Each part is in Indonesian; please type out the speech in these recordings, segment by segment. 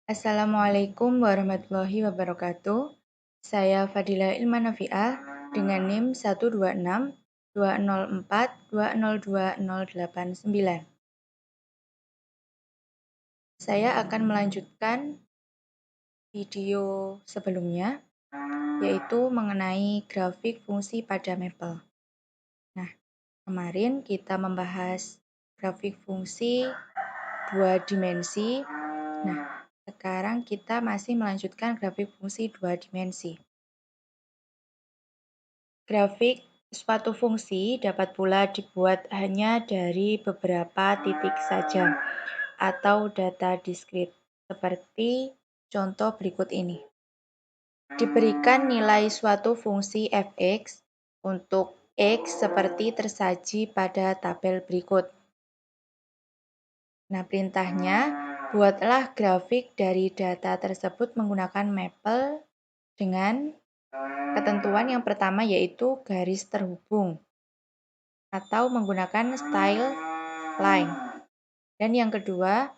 Assalamualaikum warahmatullahi wabarakatuh. Saya Fadila Ilman Nafiah dengan NIM 12620420289. Saya akan melanjutkan video sebelumnya, yaitu mengenai grafik fungsi pada Maple. Nah, kemarin kita membahas grafik fungsi 2 dimensi. Nah, sekarang kita masih melanjutkan grafik fungsi 2 dimensi. Grafik suatu fungsi dapat pula dibuat hanya dari beberapa titik saja atau data diskrit, seperti contoh berikut ini. Diberikan nilai suatu fungsi f(x) untuk x seperti tersaji pada tabel berikut. Nah, perintahnya, buatlah grafik dari data tersebut menggunakan Maple dengan ketentuan yang pertama yaitu garis terhubung atau menggunakan style line. Dan yang kedua,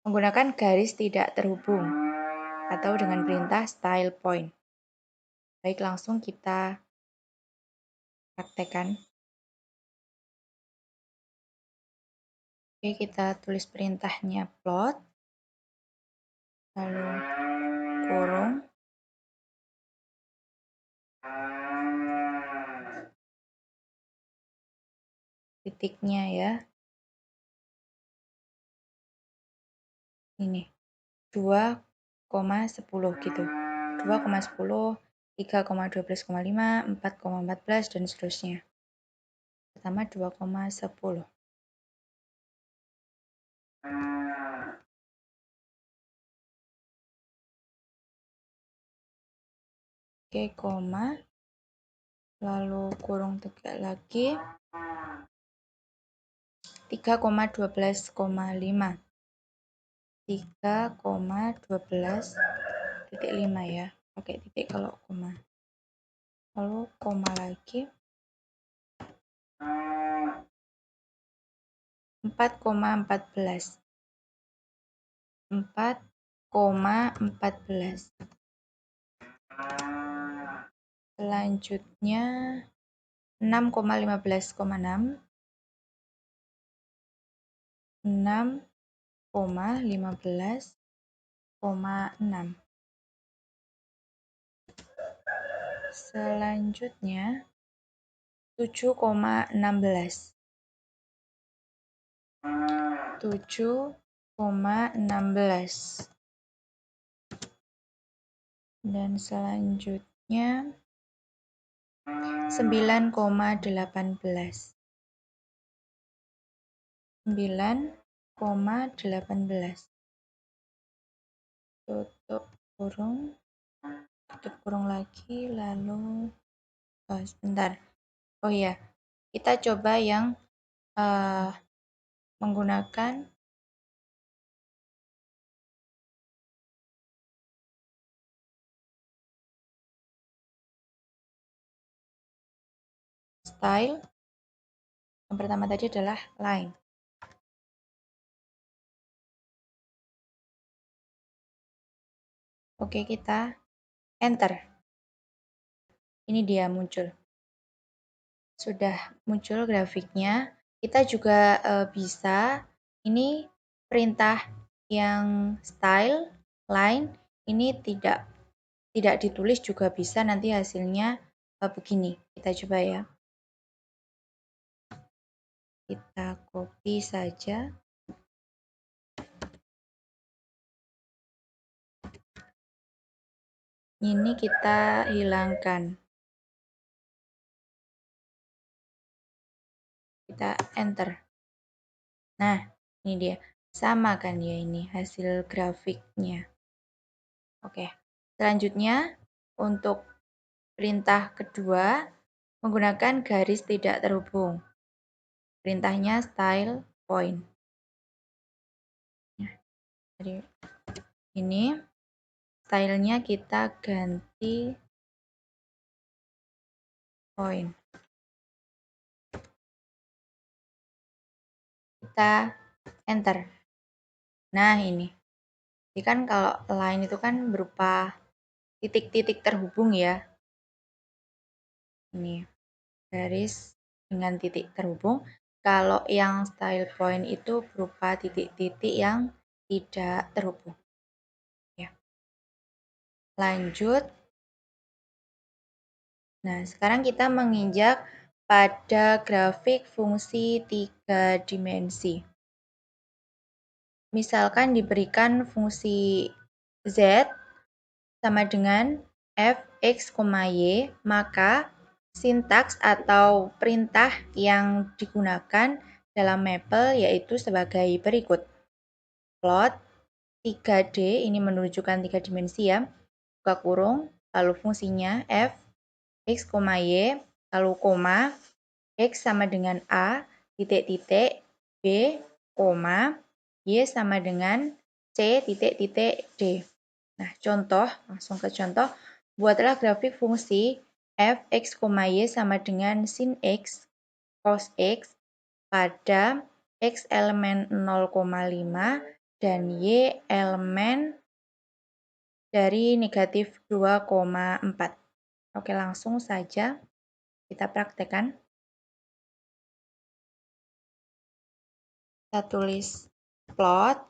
menggunakan garis tidak terhubung atau dengan perintah style point. Baik, langsung kita praktekkan. Oke, kita tulis perintahnya plot, lalu kurung, titiknya ya, ini 2,10 gitu, 2,10, 3,12,5, 4,14 dan seterusnya. Pertama 2,10. Oke, koma, lalu kurung tegak lagi, 3,12,5, 3,12,5 ya, pakai titik kalau koma. Lalu koma lagi, 4,14, 4,14. Selanjutnya 6,15,6, 6,15,6. Selanjutnya 7,16, 7,16. Dan selanjutnya 9,18, 9,18. Tutup kurung lagi, lalu sebentar. Oh iya, kita coba yang menggunakan style. Yang pertama tadi adalah line. Oke, kita enter. Ini dia muncul. Sudah muncul grafiknya. Kita juga bisa, ini perintah yang style line ini tidak ditulis juga bisa, nanti hasilnya begini. Kita coba ya. Kita copy saja. Ini kita hilangkan. Kita enter. Nah, ini dia. Sama kan ya ini hasil grafiknya. Oke. Selanjutnya untuk perintah kedua menggunakan garis tidak terhubung. Perintahnya style point. Nah, jadi ini stylenya kita ganti point. Kita enter. Nah, ini Jadi kan kalau line itu kan berupa titik-titik terhubung ya. Ini garis dengan titik terhubung. Kalau yang style point itu berupa titik-titik yang tidak terhubung. Ya. Lanjut. Nah, sekarang kita menginjak pada grafik fungsi 3 dimensi. Misalkan diberikan fungsi z sama dengan f(x, y), maka sintaks atau perintah yang digunakan dalam Maple yaitu sebagai berikut. Plot 3D, ini menunjukkan 3 dimensi ya, buka kurung, lalu fungsinya f, x, y, lalu koma, x sama dengan a, titik-titik, b, koma, y sama dengan c, titik-titik, d. Nah, contoh, langsung ke contoh, buatlah grafik fungsi f, x, y sama dengan sin x, cos x pada x elemen 0,5 dan y elemen dari negatif 2,4. Oke, langsung saja kita praktekkan. Kita tulis plot,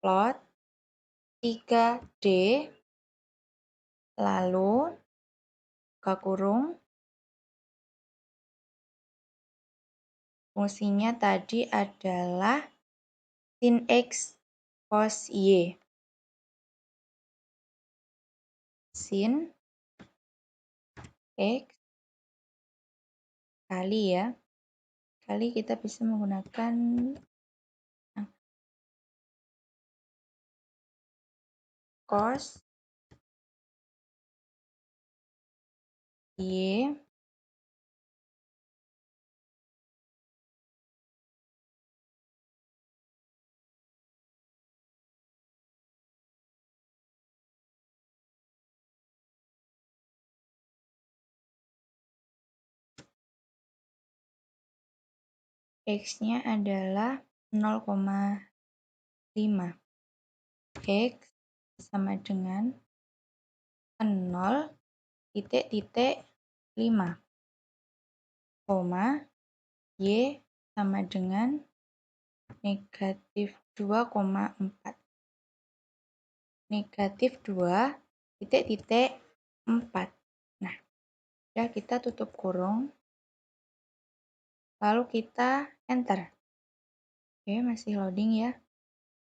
plot 3D, lalu buka kurung, fungsinya tadi adalah sin x cos y. Sin x kali ya. Kali kita bisa menggunakan cos y x-nya adalah 0,5. X sama dengan 0 titik-titik 5, koma y sama dengan negatif 2,4. Negatif 2 titik-titik 4. Nah, udah kita tutup kurung, lalu kita enter. Oke, masih loading ya.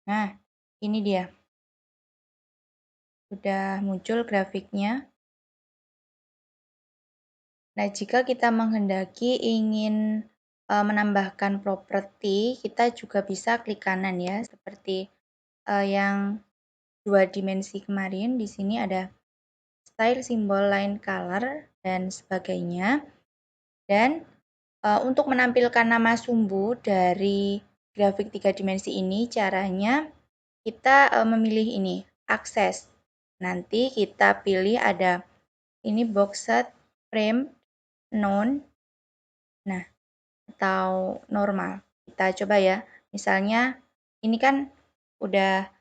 Nah, ini dia. Sudah muncul grafiknya. Nah, jika kita menghendaki ingin menambahkan properti, kita juga bisa klik kanan ya, seperti yang 2 dimensi kemarin. Di sini ada style, simbol, line, color, dan sebagainya. Dan untuk menampilkan nama sumbu dari grafik 3 dimensi ini, caranya kita memilih ini, akses. Nanti kita pilih ada ini boxed, frame, none, nah, atau normal. Kita coba ya. Misalnya ini kan udah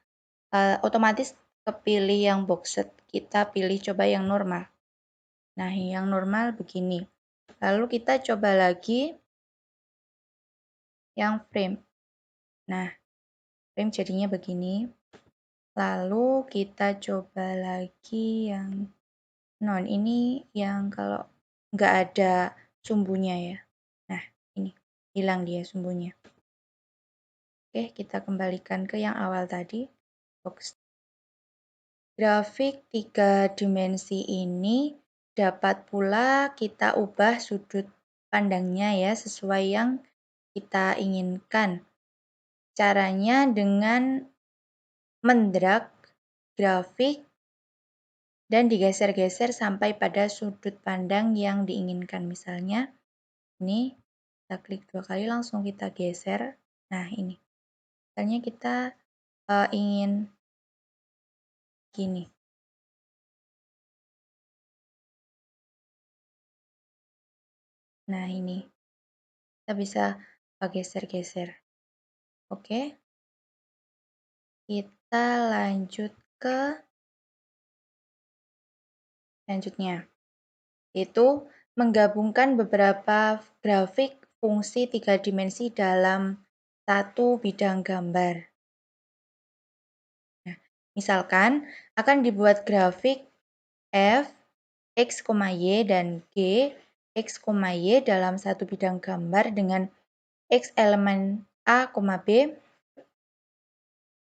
otomatis kepilih yang boxed. Kita pilih coba yang normal. Nah, yang normal begini. Lalu kita coba lagi yang frame. Nah, frame jadinya begini. Lalu kita coba lagi yang non. Ini yang kalau nggak ada sumbunya ya. Nah, ini hilang dia sumbunya. Oke, kita kembalikan ke yang awal tadi. Box. Grafik 3 dimensi ini dapat pula kita ubah sudut pandangnya ya sesuai yang kita inginkan. Caranya dengan mendrag grafik dan digeser-geser sampai pada sudut pandang yang diinginkan. Misalnya ini kita klik 2 kali langsung kita geser. Nah, ini. Misalnya kita ingin gini. Nah, ini. Kita bisa geser-geser. Oke, kita lanjut ke selanjutnya. Itu menggabungkan beberapa grafik fungsi 3 dimensi dalam satu bidang gambar. Nah, misalkan akan dibuat grafik F, X, Y, dan G, X, Y dalam satu bidang gambar dengan X elemen A, B,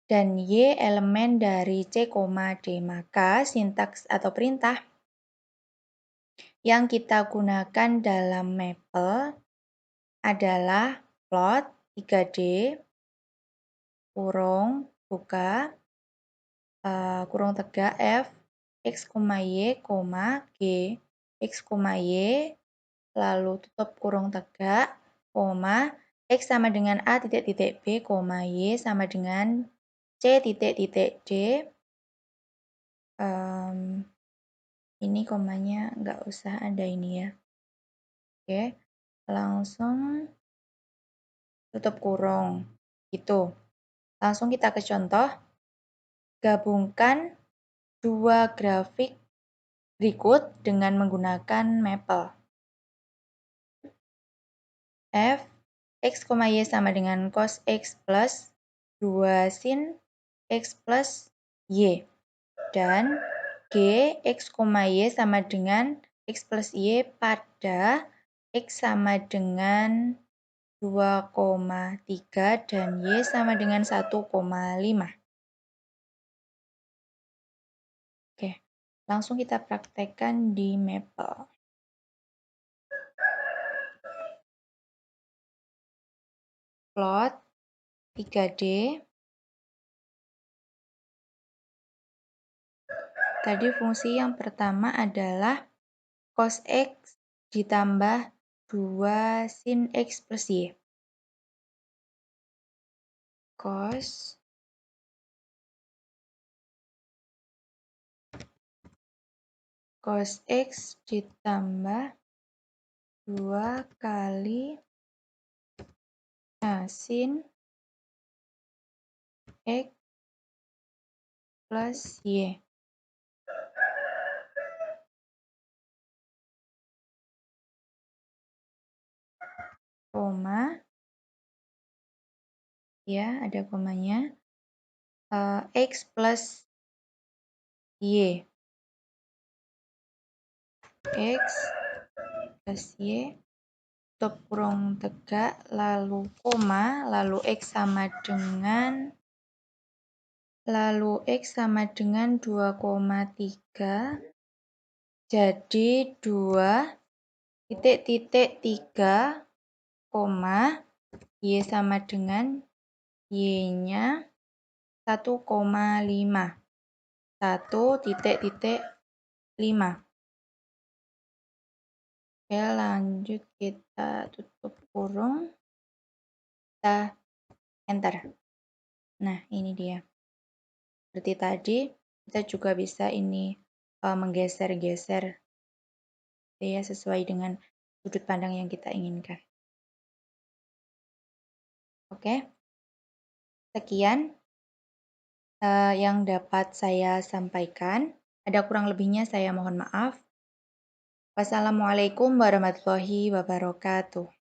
dan Y elemen dari C, D. Maka sintaks atau perintah yang kita gunakan dalam Maple adalah plot 3D, kurung, buka, kurung tegak F, X, Y, G, X, Y, lalu tutup kurung tegak, koma, X sama dengan A titik titik B, Y sama dengan C titik titik D. Ini komanya nggak usah ada ini ya. Oke, langsung tutup kurung. Gitu. Langsung kita ke contoh. Gabungkan dua grafik berikut dengan menggunakan Maple. F, X, Y sama dengan cos X plus 2 sin X plus Y. Dan G, X, Y sama dengan X plus Y pada X sama dengan 2,3 dan Y sama dengan 1,5. Oke, langsung kita praktekkan di Maple. Plot 3D. Tadi fungsi yang pertama adalah cos X ditambah 2 sin X plus Y. Cos X ditambah 2 kali sin X plus Y. Koma. Ya, ada komanya. X plus Y. X plus Y. Tutup kurung tegak, lalu koma, lalu X sama dengan 2,3. Jadi 2,3, Y sama dengan Y-nya 1,5. 1,5. Oke, lanjut kita tutup kurung. Kita enter. Nah, ini dia. Seperti tadi, kita juga bisa ini menggeser-geser ya sesuai dengan sudut pandang yang kita inginkan. Oke. Sekian yang dapat saya sampaikan. Ada kurang lebihnya saya mohon maaf. Wassalamualaikum warahmatullahi wabarakatuh.